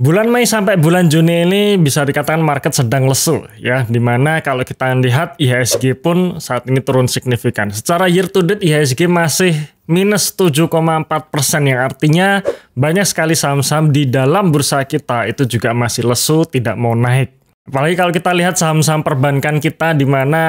Bulan Mei sampai bulan Juni ini bisa dikatakan market sedang lesu ya, dimana kalau kita lihat IHSG pun saat ini turun signifikan. Secara year to date IHSG masih minus 7,4%, yang artinya banyak sekali saham-saham di dalam bursa kita itu juga masih lesu, tidak mau naik. Apalagi kalau kita lihat saham-saham perbankan kita di mana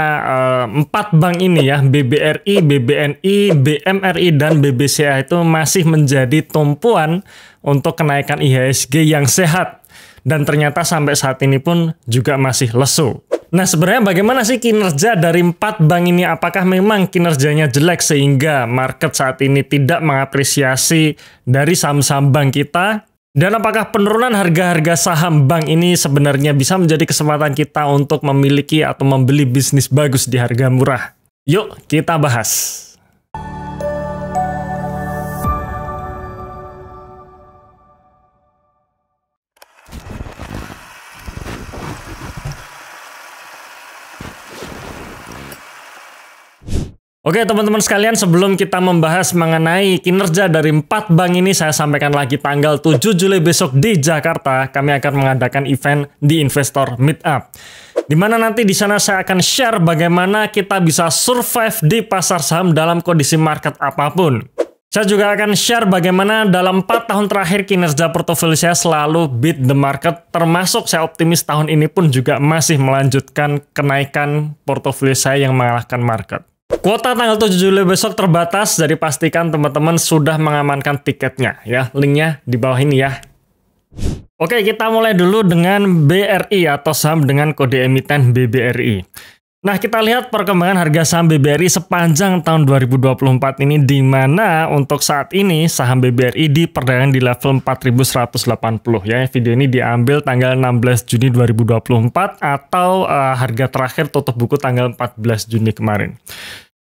4 bank ini ya, BBRI, BBNI, BMRI, dan BBCA itu masih menjadi tumpuan untuk kenaikan IHSG yang sehat. Dan ternyata sampai saat ini pun juga masih lesu. Nah, sebenarnya bagaimana sih kinerja dari 4 bank ini? Apakah memang kinerjanya jelek sehingga market saat ini tidak mengapresiasi dari saham-saham bank kita? Dan apakah penurunan harga-harga saham bank ini sebenarnya bisa menjadi kesempatan kita untuk memiliki atau membeli bisnis bagus di harga murah? Yuk kita bahas. Oke teman-teman sekalian, sebelum kita membahas mengenai kinerja dari 4 bank ini, saya sampaikan lagi tanggal 7 Juli besok di Jakarta, kami akan mengadakan event di Investor Meetup. Di mana nanti di sana saya akan share bagaimana kita bisa survive di pasar saham dalam kondisi market apapun. Saya juga akan share bagaimana dalam 4 tahun terakhir kinerja portofolio saya selalu beat the market, termasuk saya optimis tahun ini pun juga masih melanjutkan kenaikan portofolio saya yang mengalahkan market. Kuota tanggal 7 Juli besok terbatas, jadi pastikan teman-teman sudah mengamankan tiketnya ya. Linknya di bawah ini ya. Oke, kita mulai dulu dengan BRI atau saham dengan kode emiten BBRI. Nah, kita lihat perkembangan harga saham BBRI sepanjang tahun 2024 ini, di mana untuk saat ini saham BBRI diperdagangkan di level 4180 ya. Video ini diambil tanggal 16 Juni 2024 atau harga terakhir tutup buku tanggal 14 Juni kemarin.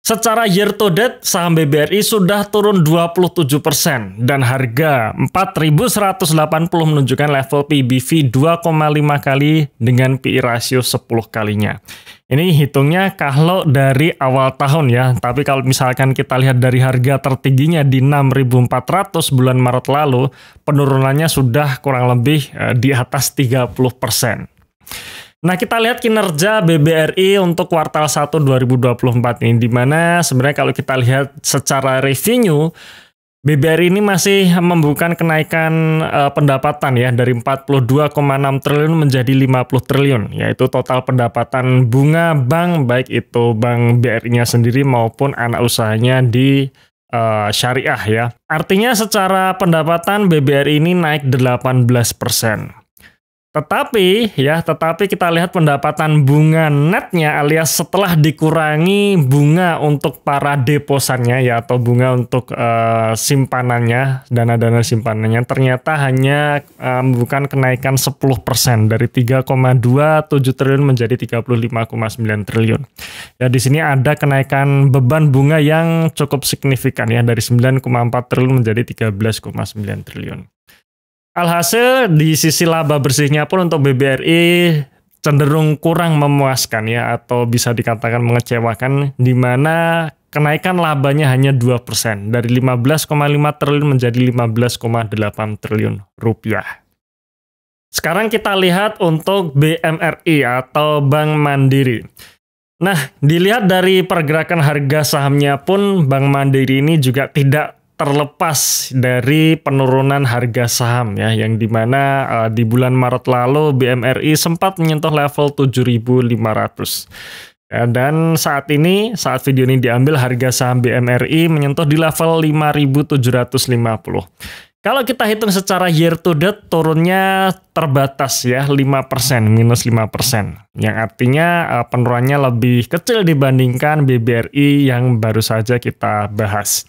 Secara year to date, saham BBRI sudah turun 27% dan harga 4180 menunjukkan level PBV 2,5 kali dengan PI rasio 10 kalinya. Ini hitungnya kalau dari awal tahun ya, tapi kalau misalkan kita lihat dari harga tertingginya di 6.400 bulan Maret lalu, penurunannya sudah kurang lebih di atas 30%. Nah, kita lihat kinerja BBRI untuk kuartal 1 2024 ini, di mana sebenarnya kalau kita lihat secara revenue, BBRI ini masih membukukan kenaikan pendapatan ya dari 42,6 triliun menjadi 50 triliun, yaitu total pendapatan bunga bank, baik itu bank BRI-nya sendiri maupun anak usahanya di syariah ya. Artinya secara pendapatan BBRI ini naik 18%. Tetapi kita lihat pendapatan bunga netnya alias setelah dikurangi bunga untuk para deposannya ya, atau bunga untuk simpanannya, dana-dana simpanannya, ternyata hanya bukan kenaikan 10% dari 3,27 triliun menjadi 35,9 triliun. Ya, di sini ada kenaikan beban bunga yang cukup signifikan ya, dari 9,4 triliun menjadi 13,9 triliun. Alhasil di sisi laba bersihnya pun untuk BBRI cenderung kurang memuaskan ya, atau bisa dikatakan mengecewakan, di mana kenaikan labanya hanya 2% dari 15,5 triliun menjadi 15,8 triliun rupiah. Sekarang kita lihat untuk BMRI atau Bank Mandiri. Nah, dilihat dari pergerakan harga sahamnya pun Bank Mandiri ini juga tidak terlepas dari penurunan harga saham ya, yang dimana di bulan Maret lalu BMRI sempat menyentuh level 7.500 ya, dan saat video ini diambil harga saham BMRI menyentuh di level 5.750. Kalau kita hitung secara year to date, turunnya terbatas ya, 5%, minus 5%. Yang artinya penurunannya lebih kecil dibandingkan BBRI yang baru saja kita bahas.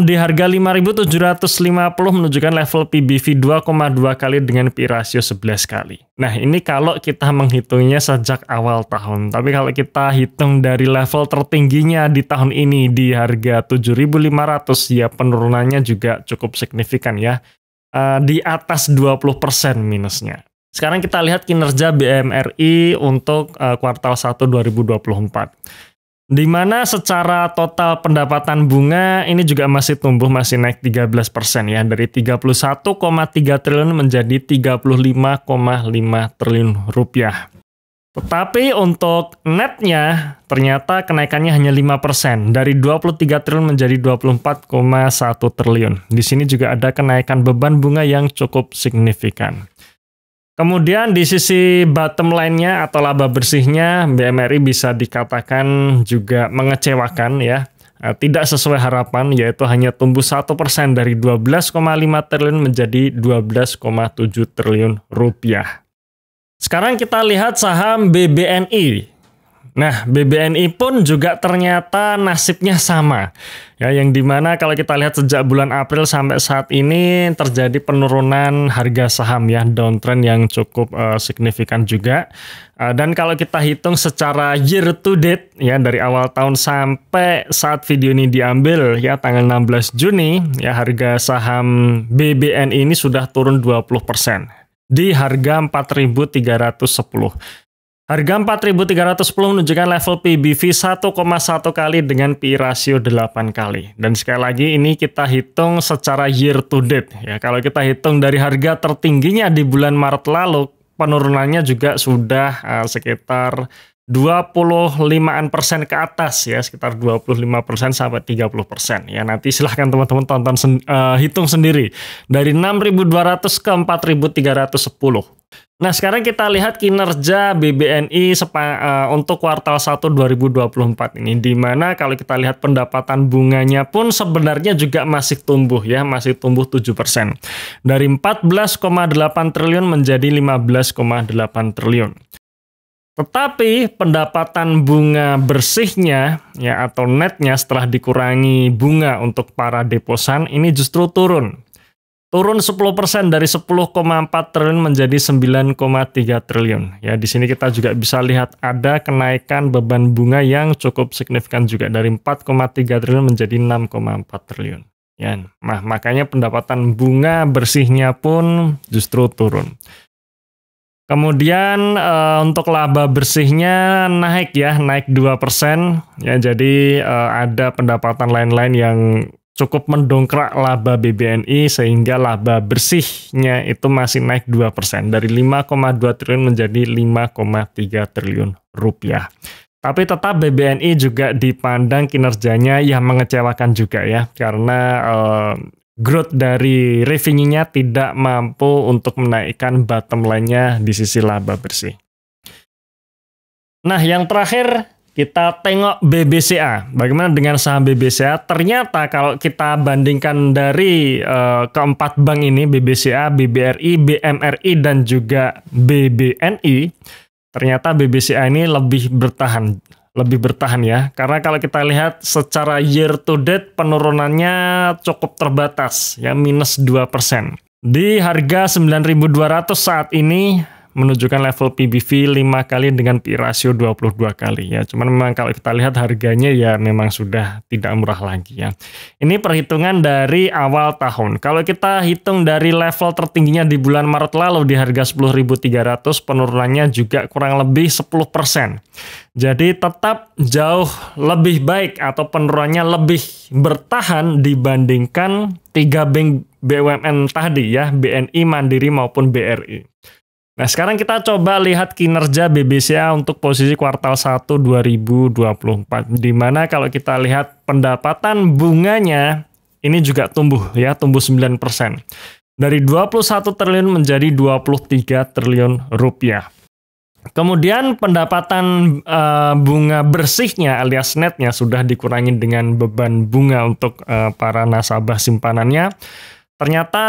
Di harga 5.750 menunjukkan level PBV 2,2 kali dengan PI rasio 11 kali. Nah, ini kalau kita menghitungnya sejak awal tahun. Tapi kalau kita hitung dari level tertingginya di tahun ini di harga 7.500, ya penurunannya juga cukup signifikan ya. Di atas 20% minusnya. Sekarang kita lihat kinerja BMRI untuk kuartal 1 2024. Di mana secara total pendapatan bunga ini juga masih tumbuh, masih naik 13% ya, dari 31,3 triliun menjadi 35,5 triliun rupiah. Tetapi untuk netnya ternyata kenaikannya hanya 5%, dari 23 triliun menjadi 24,1 triliun. Di sini juga ada kenaikan beban bunga yang cukup signifikan. Kemudian di sisi bottom line-nya atau laba bersihnya, BMRI bisa dikatakan juga mengecewakan ya. Tidak sesuai harapan, yaitu hanya tumbuh 1% dari 12,5 triliun menjadi 12,7 triliun rupiah. Sekarang kita lihat saham BBNI. Nah, BBNI pun juga ternyata nasibnya sama. Ya, yang dimana kalau kita lihat sejak bulan April sampai saat ini terjadi penurunan harga saham ya, downtrend yang cukup signifikan juga. Dan kalau kita hitung secara year to date ya, dari awal tahun sampai saat video ini diambil ya, tanggal 16 Juni ya, harga saham BBNI ini sudah turun 20% di harga 4.310. Harga 4.310 menunjukkan level PBV 1,1 kali dengan PI rasio 8 kali. Dan sekali lagi ini kita hitung secara year to date. Ya, kalau kita hitung dari harga tertingginya di bulan Maret lalu, penurunannya juga sudah sekitar 25% ke atas ya, sekitar 25% sampai 30%. Ya, nanti silahkan teman-teman tonton hitung sendiri dari 6.200 ke 4.310. Nah, sekarang kita lihat kinerja BBNI untuk kuartal 1 2024 ini, di mana kalau kita lihat pendapatan bunganya pun sebenarnya juga masih tumbuh ya, masih tumbuh 7%. Dari 14,8 triliun menjadi 15,8 triliun. Tetapi pendapatan bunga bersihnya ya atau netnya setelah dikurangi bunga untuk para deposan ini justru turun. Turun 10% dari 10,4 triliun menjadi 9,3 triliun. Ya, di sini kita juga bisa lihat ada kenaikan beban bunga yang cukup signifikan juga dari 4,3 triliun menjadi 6,4 triliun. Ya, nah makanya pendapatan bunga bersihnya pun justru turun. Kemudian untuk laba bersihnya naik ya, naik 2%. Ya, jadi ada pendapatan lain-lain yang cukup mendongkrak laba BBNI sehingga laba bersihnya itu masih naik 2% dari 5,2 triliun menjadi 5,3 triliun rupiah. Tapi tetap BBNI juga dipandang kinerjanya yang mengecewakan juga ya, karena growth dari revenue-nya tidak mampu untuk menaikkan bottom line-nya di sisi laba bersih. Nah, yang terakhir kita tengok BBCA. Bagaimana dengan saham BBCA? Ternyata kalau kita bandingkan dari keempat bank ini, BBCA, BBRI, BMRI, dan juga BBNI, ternyata BBCA ini lebih bertahan ya. Karena kalau kita lihat secara year to date penurunannya cukup terbatas ya, minus 2%. Di harga 9.200 saat ini menunjukkan level PBV 5 kali dengan PI rasio 22 kali ya. Cuman memang kalau kita lihat harganya ya memang sudah tidak murah lagi ya. Ini perhitungan dari awal tahun. Kalau kita hitung dari level tertingginya di bulan Maret lalu di harga 10.300, penurunannya juga kurang lebih 10%. Jadi tetap jauh lebih baik atau penurunannya lebih bertahan dibandingkan 3 bank BUMN tadi ya, BNI, Mandiri maupun BRI. Nah, sekarang kita coba lihat kinerja BBCA untuk posisi kuartal 1 2024. Di mana kalau kita lihat pendapatan bunganya ini juga tumbuh ya, tumbuh 9%. Dari 21 triliun menjadi 23 triliun rupiah. Kemudian pendapatan bunga bersihnya alias netnya sudah dikurangi dengan beban bunga untuk para nasabah simpanannya. Ternyata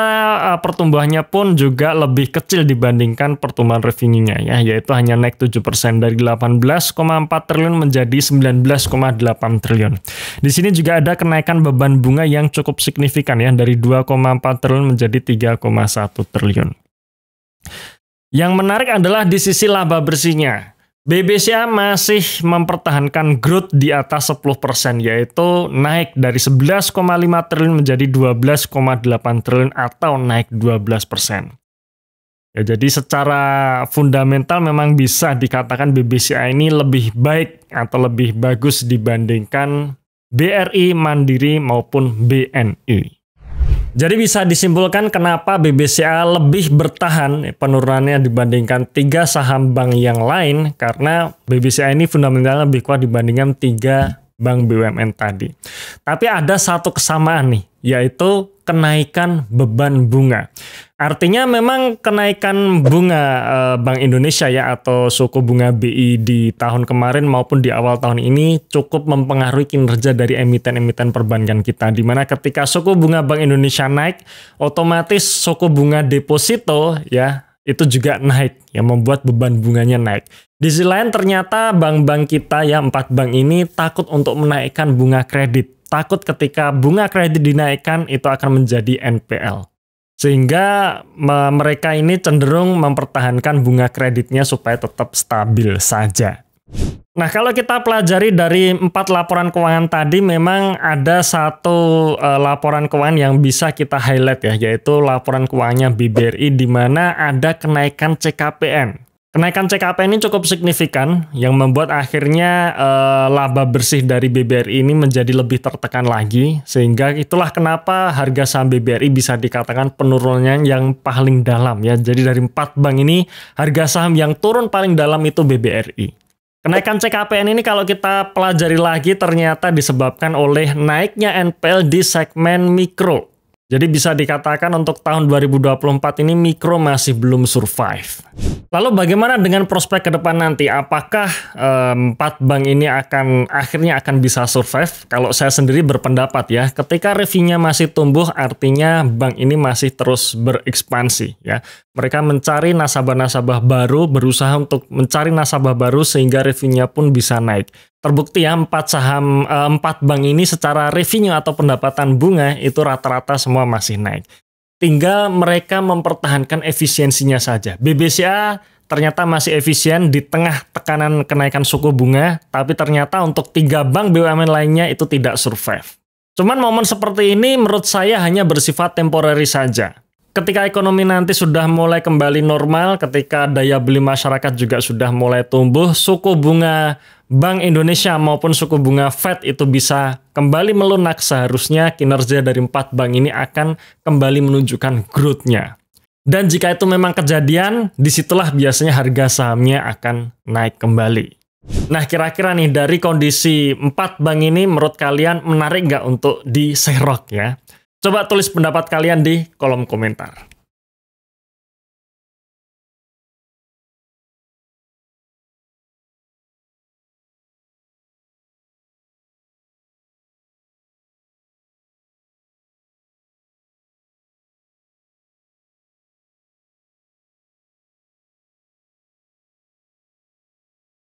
pertumbuhannya pun juga lebih kecil dibandingkan pertumbuhan revenue-nya ya, yaitu hanya naik 7% dari 18,4 triliun menjadi 19,8 triliun. Di sini juga ada kenaikan beban bunga yang cukup signifikan ya, dari 2,4 triliun menjadi 3,1 triliun. Yang menarik adalah di sisi laba bersihnya. BBCA masih mempertahankan growth di atas 10%, yaitu naik dari 11,5 triliun menjadi 12,8 triliun atau naik 12%. Ya, jadi secara fundamental memang bisa dikatakan BBCA ini lebih baik atau lebih bagus dibandingkan BRI, Mandiri maupun BNI. Jadi bisa disimpulkan kenapa BBCA lebih bertahan penurunannya dibandingkan 3 saham bank yang lain, karena BBCA ini fundamentalnya lebih kuat dibandingkan 3 bank BUMN tadi. Tapi ada satu kesamaan nih, yaitu kenaikan beban bunga. Artinya memang kenaikan bunga Bank Indonesia ya atau suku bunga BI di tahun kemarin maupun di awal tahun ini cukup mempengaruhi kinerja dari emiten-emiten perbankan kita. Di mana ketika suku bunga Bank Indonesia naik, otomatis suku bunga deposito ya itu juga naik, yang membuat beban bunganya naik. Di sisi lain ternyata bank-bank kita ya 4 bank ini takut untuk menaikkan bunga kredit. Takut ketika bunga kredit dinaikkan itu akan menjadi NPL. Sehingga mereka ini cenderung mempertahankan bunga kreditnya supaya tetap stabil saja. Nah, kalau kita pelajari dari 4 laporan keuangan tadi, memang ada satu laporan keuangan yang bisa kita highlight ya, yaitu laporan keuangannya BBRI di mana ada kenaikan CKPN. Kenaikan CKPN ini cukup signifikan yang membuat akhirnya laba bersih dari BBRI ini menjadi lebih tertekan lagi, sehingga itulah kenapa harga saham BBRI bisa dikatakan penurunannya yang paling dalam ya. Jadi dari 4 bank ini harga saham yang turun paling dalam itu BBRI. Kenaikan CKPN ini kalau kita pelajari lagi ternyata disebabkan oleh naiknya NPL di segmen mikro. Jadi bisa dikatakan untuk tahun 2024 ini mikro masih belum survive. Lalu bagaimana dengan prospek ke depan nanti? Apakah 4 bank ini akhirnya akan bisa survive? Kalau saya sendiri berpendapat ya, ketika revenue-nya masih tumbuh artinya bank ini masih terus berekspansi ya. Mereka mencari nasabah-nasabah baru, berusaha untuk mencari nasabah baru sehingga revenue pun bisa naik. Terbukti ya 4 bank ini secara revenue atau pendapatan bunga itu rata-rata semua masih naik. Tinggal mereka mempertahankan efisiensinya saja. BBCA ternyata masih efisien di tengah tekanan kenaikan suku bunga, tapi ternyata untuk 3 bank BUMN lainnya itu tidak survive. Cuman momen seperti ini menurut saya hanya bersifat temporary saja. Ketika ekonomi nanti sudah mulai kembali normal, ketika daya beli masyarakat juga sudah mulai tumbuh, suku bunga Bank Indonesia maupun suku bunga Fed itu bisa kembali melunak, seharusnya kinerja dari 4 bank ini akan kembali menunjukkan growth-nya. Dan jika itu memang kejadian, disitulah biasanya harga sahamnya akan naik kembali. Nah, kira-kira nih dari kondisi 4 bank ini menurut kalian menarik nggak untuk diserok ya? Coba tulis pendapat kalian di kolom komentar.